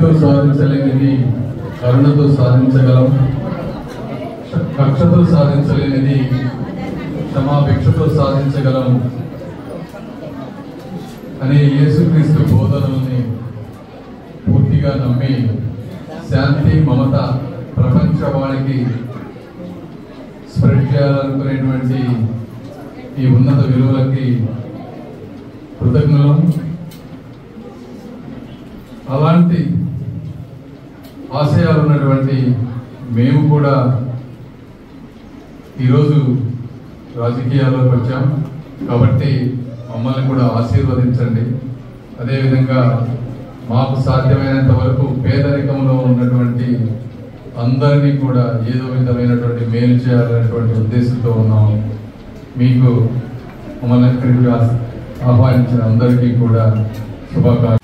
కత్తితో సాధించలేనిది కరుణతో సాధించగలం, కక్షతో సాధించలేనిది క్షమాభిక్షతో సాధించగలం అనే యేసుక్రీస్తు బోధనల్ని పూర్తిగా నమ్మి శాంతి మమత ప్రపంచవానికి స్ప్రెడ్ చేయాలనుకునేటువంటి ఈ ఉన్నత విలువలకి కృతజ్ఞులం. అలాంటి ఆశయాలు ఉన్నటువంటి మేము కూడా ఈరోజు రాజకీయాల్లోకి వచ్చాం కాబట్టి మమ్మల్ని కూడా ఆశీర్వదించండి. అదేవిధంగా మాకు సాధ్యమైనంత వరకు పేదరికంలో ఉన్నటువంటి అందరినీ కూడా ఏదో విధమైనటువంటి మేలు చేయాలనేటువంటి ఉద్దేశంతో ఉన్నాము. మీకు మమ్మల్ని ఆహ్వానించిన అందరికీ కూడా శుభాకాంక్షలు.